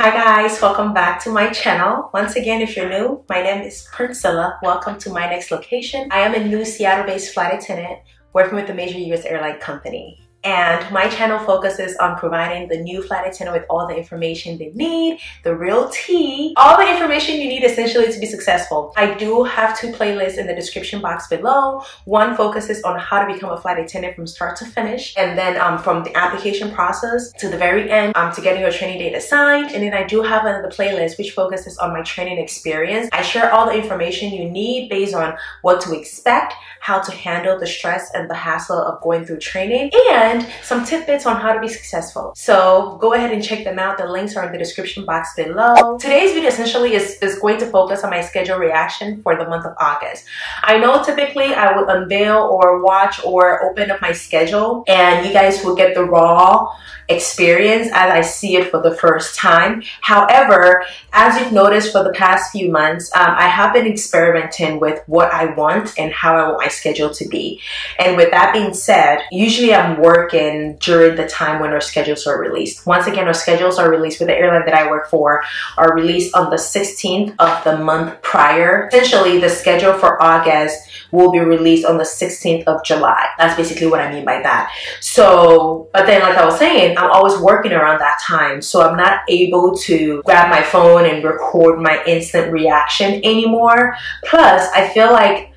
Hi guys, welcome back to my channel. Once again, if you're new, my name is Priscilla. Welcome to my next location. I am a new Seattle-based flight attendant working with a major US airline company. And my channel focuses on providing the new flight attendant with all the information they need, the real tea, all the information you need essentially to be successful. I do have two playlists in the description box below. One focuses on how to become a flight attendant from start to finish, and then from the application process to the very end to getting your training date assigned. And then I do have another playlist which focuses on my training experience. I share all the information you need based on what to expect, how to handle the stress and the hassle of going through training, and some tidbits on how to be successful. So go ahead and check them out. The links are in the description box below. Today's video essentially is going to focus on my schedule reaction for the month of August. I know typically I would unveil or watch or open up my schedule and you guys will get the raw experience as I see it for the first time. However, as you've noticed for the past few months, I have been experimenting with what I want and how I want my schedule to be. And with that being said, usually I'm working during the time when our schedules are released. Once again, our schedules are released with the airline that I work for, are released on the 16th of the month prior. Essentially, the schedule for August will be released on the 16th of July. That's basically what I mean by that. So, but then like I was saying, I'm always working around that time. So I'm not able to grab my phone and record my instant reaction anymore. Plus, I feel like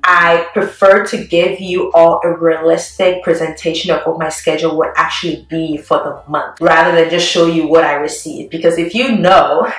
I prefer to give you all a realistic presentation of what my schedule would actually be for the month rather than just show you what I received. Because if you know,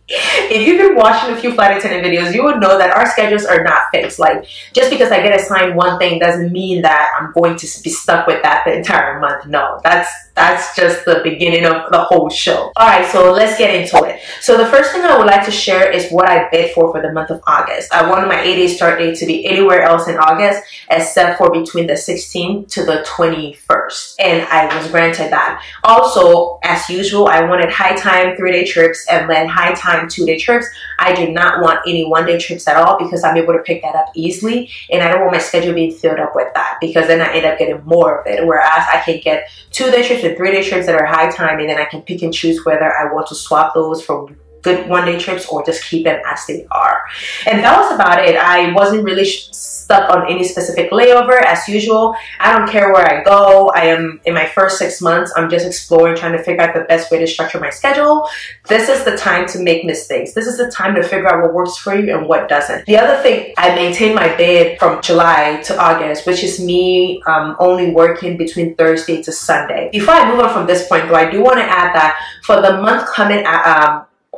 if you've been watching a few flight attendant videos, you would know that our schedules are not fixed. Like, just because I get assigned one thing doesn't mean that I'm going to be stuck with that the entire month. No, that's just the beginning of the whole show. All right, so let's get into it. So the first thing I would like to share is what I bid for the month of August. I wanted my 8-day start date to be anywhere else in August except for between the 16th to the 21st. And I was granted that. Also, as usual, I wanted high time 3-day trips and then high time 2-day trips. I do not want any 1-day trips at all because I'm able to pick that up easily, and I don't want my schedule being filled up with that because then I end up getting more of it. Whereas I can get 2-day trips and 3-day trips that are high time, and then I can pick and choose whether I want to swap those for good 1-day trips or just keep them as they are. And that was about it. I wasn't really stuck on any specific layover. As usual, I don't care where I go. I am in my first 6 months. I'm just exploring, trying to figure out the best way to structure my schedule. This is the time to make mistakes. This is the time to figure out what works for you and what doesn't. The other thing, I maintained my bid from July to August, which is me only working between Thursday to Sunday. Before I move on from this point though, I do want to add that for the month coming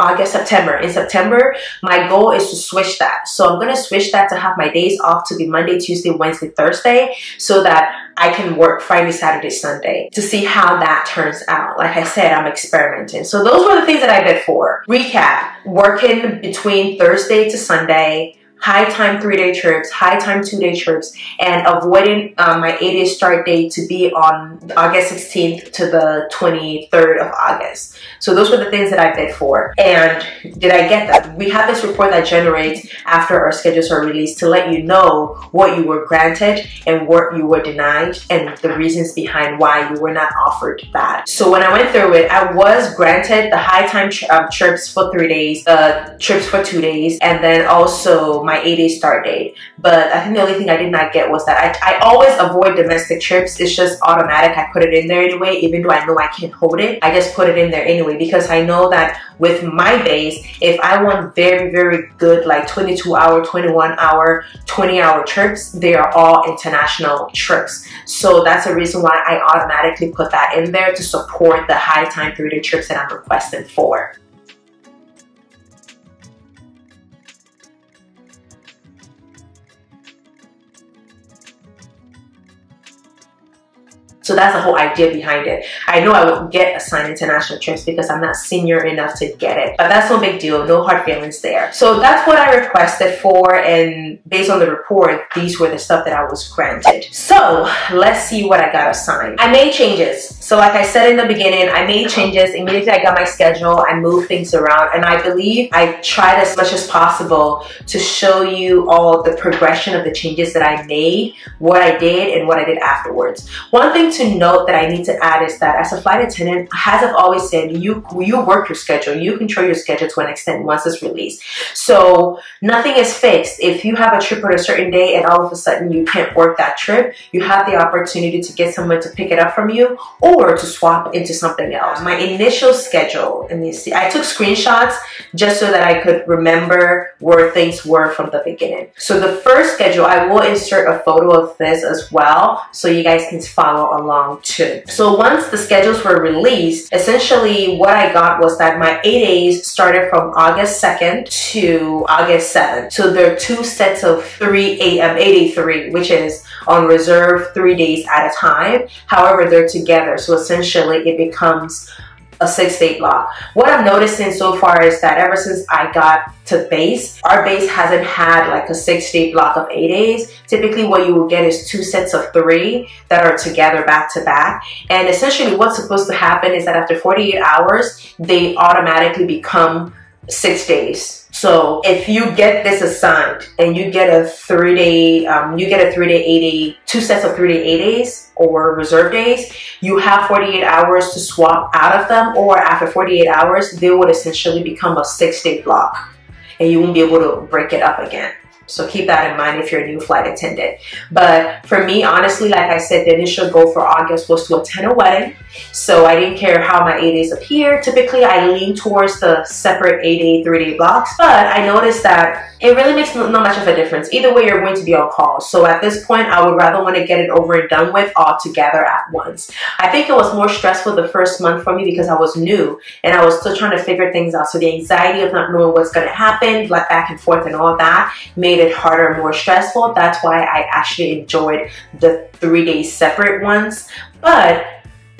August, September. In September, my goal is to switch that. So I'm going to switch that to have my days off to be Monday, Tuesday, Wednesday, Thursday, so that I can work Friday, Saturday, Sunday to see how that turns out. Like I said, I'm experimenting. So those were the things that I bid for. Recap, working between Thursday to Sunday, high time 3-day trips, high time 2-day trips, and avoiding my 8-day start date to be on August 16th to the 23rd of August. So those were the things that I bid for. And did I get that? We have this report that generates after our schedules are released to let you know what you were granted and what you were denied and the reasons behind why you were not offered that. So when I went through it, I was granted the high time trips for 3 days, trips for 2 days, and then also my 8-day start date. But I think the only thing I did not get was that I always avoid domestic trips. It's just automatic. I put it in there anyway, even though I know I can't hold it. I just put it in there anyway because I know that with my base, if I want very, very good like 22-hour, 21-hour, 20-hour trips, they are all international trips. So that's the reason why I automatically put that in there to support the high time 3-day trips that I'm requesting for. So that's the whole idea behind it. I know I won't get assigned international trips because I'm not senior enough to get it, but that's no big deal. No hard feelings there. So that's what I requested for, and based on the report, these were the stuff that I was granted. So let's see what I got assigned. I made changes. So like I said in the beginning, I made changes. Immediately I got my schedule, I moved things around, and I believe I tried as much as possible to show you all the progression of the changes that I made, what I did, and what I did afterwards. One thing to note that I need to add is that as a flight attendant, as I've always said, you work your schedule. You control your schedule to an extent once it's released. So nothing is fixed. If you have a trip on a certain day and all of a sudden you can't work that trip, you have the opportunity to get someone to pick it up from you or to swap into something else. My initial schedule, and you see, I took screenshots just so that I could remember where things were from the beginning. So the first schedule, I will insert a photo of this as well so you guys can follow along too. So once the schedules were released, essentially what I got was that my 8 days started from August 2nd to August 7th. So there are 2 sets of 8A3, which is on reserve 3 days at a time. However, they're together. So essentially it becomes a 6-day block. What I'm noticing so far is that ever since I got to base, our base hasn't had like a 6-day block of 8 days. Typically what you will get is 2 sets of 3 that are together back to back. And essentially what's supposed to happen is that after 48 hours, they automatically become 6 days. So if you get this assigned and you get a 3-day, 8-day, 2 sets of 3-day 8 days or reserve days, you have 48 hours to swap out of them, or after 48 hours, they would essentially become a 6-day block and you won't be able to break it up again. So keep that in mind if you're a new flight attendant. But for me, honestly, like I said, the initial goal for August was to attend a wedding. So I didn't care how my 8 days appear. Typically, I lean towards the separate 8-day, 3-day blocks. But I noticed that it really makes not much of a difference. Either way, you're going to be on call. So at this point, I would rather want to get it over and done with all together at once. I think it was more stressful the first month for me because I was new and I was still trying to figure things out. So the anxiety of not knowing what's going to happen, like back and forth and all that, made it harder and more stressful. That's why I actually enjoyed the 3 days separate ones. But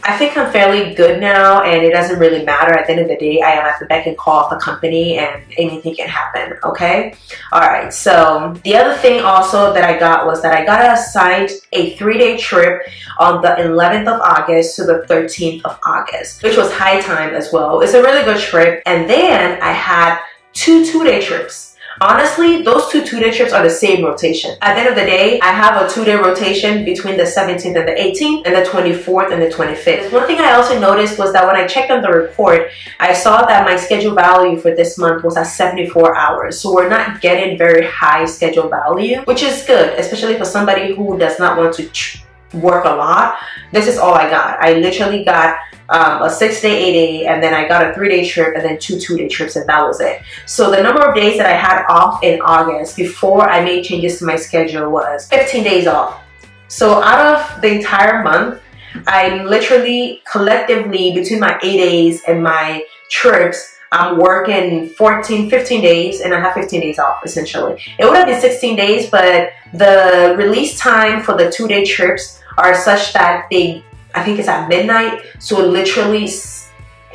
I think I'm fairly good now and it doesn't really matter. At the end of the day, I am at the beck and call of the company and anything can happen, okay? All right, so the other thing also that I got was that I got assigned a 3-day trip on the 11th of August to the 13th of August, which was high time as well. It's a really good trip. And then I had 2 2-day trips. Honestly, those 2 2-day trips are the same rotation. At the end of the day, I have a 2-day rotation between the 17th and the 18th and the 24th and the 25th. One thing I also noticed was that when I checked on the report, I saw that my schedule value for this month was at 74 hours. So we're not getting very high schedule value, which is good, especially for somebody who does not want to work a lot. This is all I got. I literally got a 6-day, 8-day, and then I got a 3-day trip and then 2 2-day trips, and that was it. So the number of days that I had off in August before I made changes to my schedule was 15 days off. So out of the entire month, I literally collectively between my 8 days and my trips, I'm working 15 days and I have 15 days off essentially. It would have been 16 days, but the release time for the 2-day trips are such that I think it's at midnight, so it literally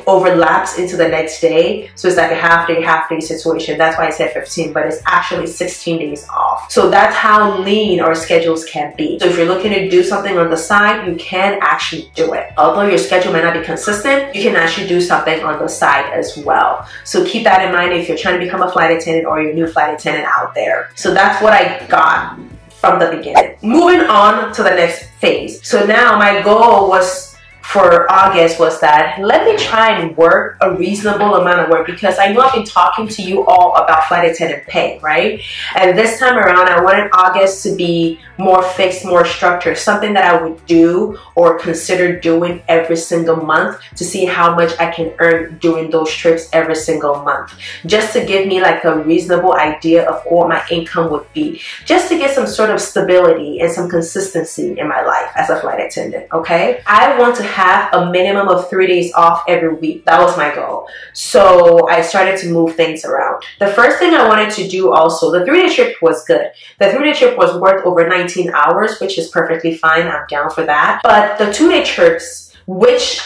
overlaps into the next day. So it's like a half day situation. That's why I said 15, but it's actually 16 days off. So that's how lean our schedules can be. So if you're looking to do something on the side, you can actually do it. Although your schedule might not be consistent, you can actually do something on the side as well. So keep that in mind if you're trying to become a flight attendant or you're a new flight attendant out there. So that's what I got from the beginning. Moving on to the next phase. So now my goal was for August was that let me try and work a reasonable amount of work, because I know I've been talking to you all about flight attendant pay, right? And this time around, I wanted August to be more fixed, more structured, something that I would do or consider doing every single month to see how much I can earn doing those trips every single month, just to give me like a reasonable idea of what my income would be, just to get some sort of stability and some consistency in my life as a flight attendant, okay? I want to have a minimum of 3 days off every week. That was my goal. So I started to move things around. The first thing I wanted to do also, the 3-day trip was good. The 3-day trip was worth over 19 hours, which is perfectly fine. I'm down for that. But the 2-day trips, which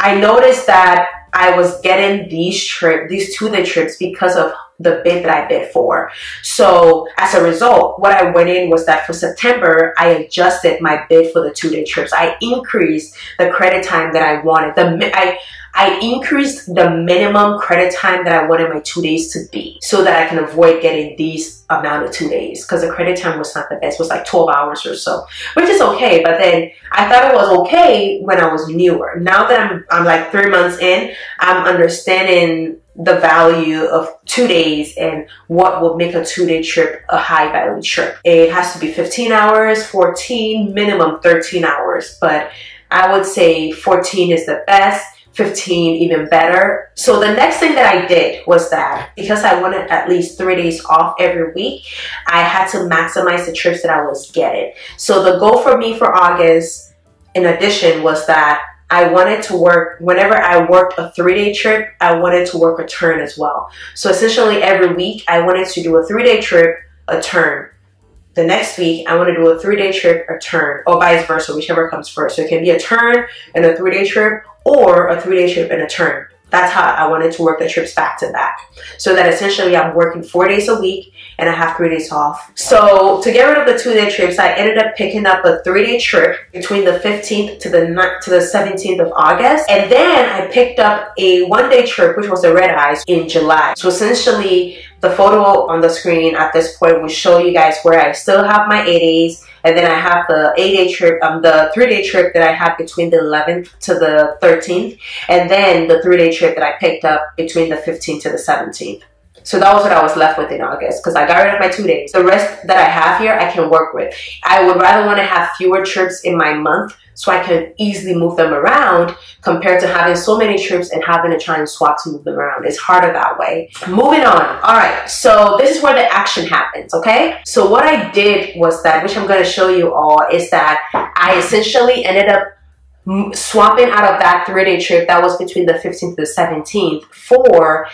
I noticed that I was getting these 2-day trips because of the bid that I bid for. So as a result, what I went in was that for September, I adjusted my bid for the 2-day trips. I increased the credit time that I wanted. I increased the minimum credit time that I wanted my 2 days to be so that I can avoid getting these amount of 2 days, because the credit time was not the best. It was like 12 hours or so, which is okay. But then I thought it was okay when I was newer. Now that I'm like 3 months in, I'm understanding the value of 2 days and what would make a 2-day trip a high value trip. It has to be 15 hours, 14, minimum 13 hours, but I would say 14 is the best, 15 even better. So the next thing that I did was that because I wanted at least 3 days off every week, I had to maximize the trips that I was getting. So the goal for me for August, in addition, was that I wanted to work, whenever I worked a 3-day trip, I wanted to work a turn as well. So essentially every week I wanted to do a 3-day trip, a turn. The next week I want to do a 3-day trip, a turn, or vice versa, whichever comes first. So it can be a turn and a 3-day trip, or a 3-day trip and a turn. That's how I wanted to work the trips back to back. So that essentially I'm working 4 days a week and I have 3 days off. So to get rid of the 2-day trips, I ended up picking up a 3-day trip between the 15th to the 17th of August. And then I picked up a 1-day trip, which was a red eyes, in July. So essentially the photo on the screen at this point will show you guys where I still have my 8 days. And then I have the 8-day trip, the 3-day trip that I had between the 11th to the 13th. And then the 3-day trip that I picked up between the 15th to the 17th. So that was what I was left with in August, because I got rid of my 2 days. The rest that I have here, I can work with. I would rather want to have fewer trips in my month so I can easily move them around compared to having so many trips and having to try and swap to move them around. It's harder that way. Moving on. All right, so this is where the action happens, okay? So what I did was that, which I'm going to show you all, is that I essentially ended up swapping out of that 3-day trip that was between the 15th to the 17th for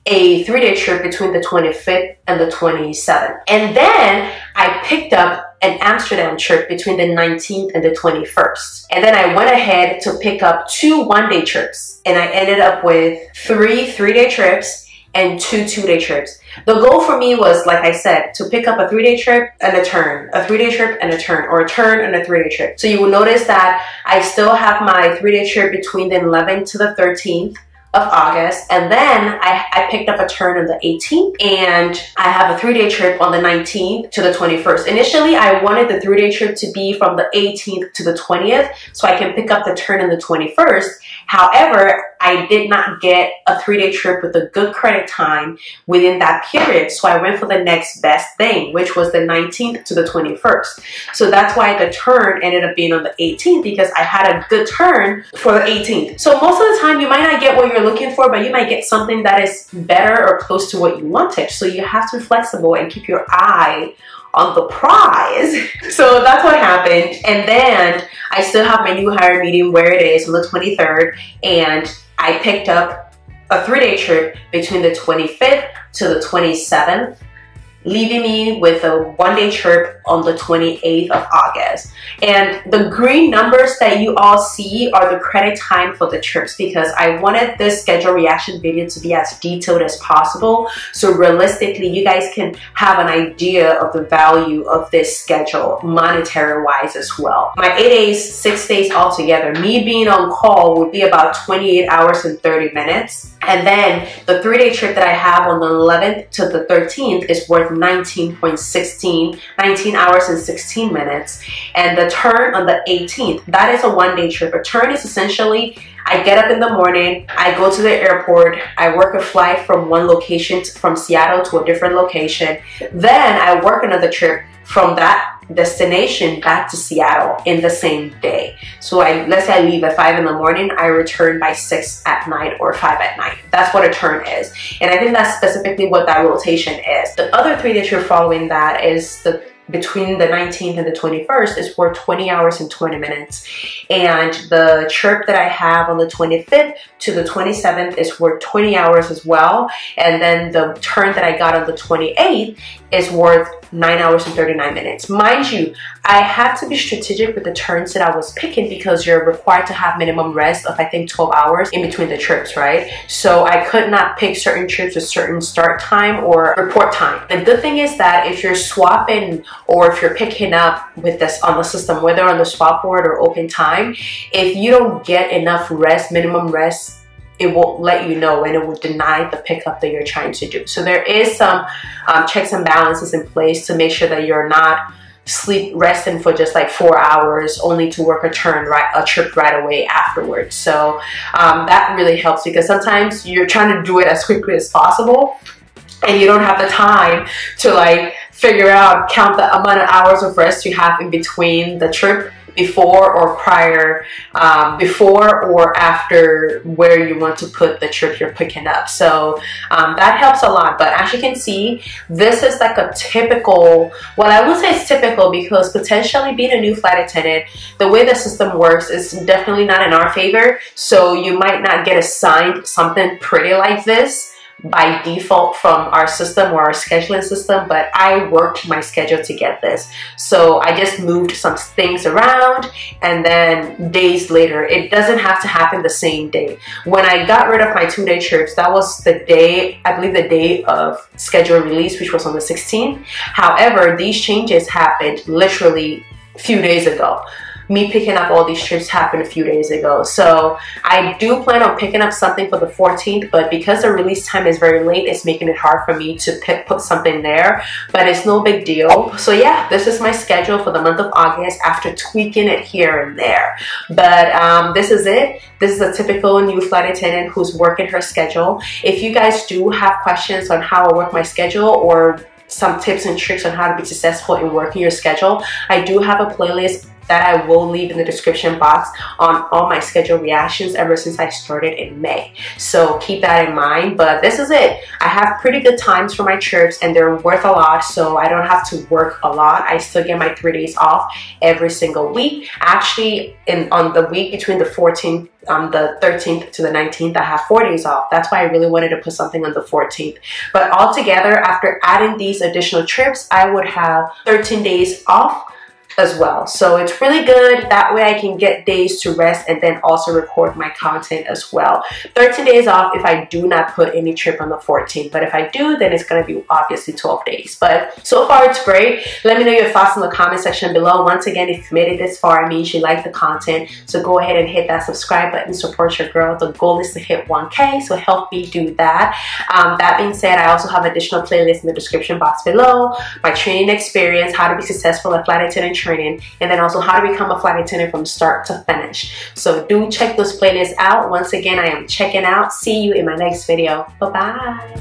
a 3-day trip between the 25th and the 27th. And then I picked up an Amsterdam trip between the 19th and the 21st. And then I went ahead to pick up 2 1-day trips. And I ended up with 3 3-day trips and 2 2-day trips. The goal for me was, like I said, to pick up a 3-day trip and a turn, a 3-day trip and a turn, or a turn and a 3-day trip. So you will notice that I still have my 3-day trip between the 11th to the 13th of August, and then I picked up a turn on the 18th, and I have a 3-day trip on the 19th to the 21st. Initially, I wanted the 3-day trip to be from the 18th to the 20th, so I can pick up the turn on the 21st. However, I did not get a 3-day trip with a good credit time within that period, so I went for the next best thing, which was the 19th to the 21st. So that's why the turn ended up being on the 18th, because I had a good turn for the 18th. So most of the time, you might not get what you're looking for, but you might get something that is better or close to what you wanted. So you have to be flexible and keep your eye on the prize. So that's what happened. And then I still have my new hire meeting where it is on the 23rd, and I picked up a 3-day trip between the 25th to the 27th, leaving me with a 1-day trip on the 28th of August. And the green numbers that you all see are the credit time for the trips, because I wanted this schedule reaction video to be as detailed as possible. So realistically, you guys can have an idea of the value of this schedule monetary wise as well. My 8 days, 6 days altogether, me being on call would be about 28 hours and 30 minutes. And then the 3-day trip that I have on the 11th to the 13th is worth 19 hours and 16 minutes. And the turn on the 18th, that is a 1-day trip. A turn is essentially, I get up in the morning, I go to the airport, I work a flight from one location, from Seattle to a different location. Then I work another trip from that destination back to Seattle in the same day. So let's say I leave at 5 in the morning, I return by 6 at night or 5 at night. That's what a turn is. And I think that's specifically what that rotation is. The other 3-day trip following that is between the 19th and the 21st is worth 20 hours and 20 minutes. And the trip that I have on the 25th to the 27th is worth 20 hours as well. And then the turn that I got on the 28th is worth 9 hours and 39 minutes. Mind you, I had to be strategic with the turns that I was picking, because you're required to have minimum rest of, I think, 12 hours in between the trips, right? So I could not pick certain trips with certain start time or report time. The good thing is that if you're swapping or if you're picking up with this on the system, whether on the swap board or open time, if you don't get enough rest, minimum rest it will let you know and it will deny the pickup that you're trying to do. So there is some checks and balances in place to make sure that you're not resting for just like 4 hours only to work a trip right away afterwards. So that really helps, because sometimes you're trying to do it as quickly as possible and you don't have the time to like figure out, count the amount of hours of rest you have in between the trip, before or prior, before or after where you want to put the trip you're picking up. So that helps a lot. But as you can see, this is like a typical, well, I would say it's typical because potentially being a new flight attendant, the way the system works is definitely not in our favor. So you might not get assigned something pretty like this by default from our system or our scheduling system, but I worked my schedule to get this. So I just moved some things around, and then days later, it doesn't have to happen the same day. When I got rid of my 2-day trips, that was the day, I believe the day of schedule release, which was on the 16th. However, these changes happened literally a few days ago. Me picking up all these trips happened a few days ago. So I do plan on picking up something for the 14th, but because the release time is very late, it's making it hard for me to put something there, but it's no big deal. So yeah, this is my schedule for the month of August after tweaking it here and there. But this is it. This is a typical new flight attendant who's working her schedule. If you guys do have questions on how I work my schedule or some tips and tricks on how to be successful in working your schedule, I do have a playlist that I will leave in the description box on all my schedule reactions ever since I started in May. So keep that in mind. But this is it. I have pretty good times for my trips and they're worth a lot, so I don't have to work a lot. I still get my 3 days off every single week. Actually, on the week between the 14th, the 13th to the 19th, I have 4 days off. That's why I really wanted to put something on the 14th. But altogether, after adding these additional trips, I would have 13 days off as well. So it's really good. That way I can get days to rest and then also record my content as well. 13 days off if I do not put any trip on the 14th. But if I do, then it's going to be obviously 12 days. But so far it's great. Let me know your thoughts in the comment section below. Once again, if you've made it this far, it means you like the content. So go ahead and hit that subscribe button. Support your girl. The goal is to hit 1K. So help me do that. That being said, I also have additional playlists in the description box below. My training experience, how to be successful at flight attendant training, and then also how to become a flight attendant from start to finish. So do check those playlists out. Once again, I am checking out. See you in my next video. Bye-bye.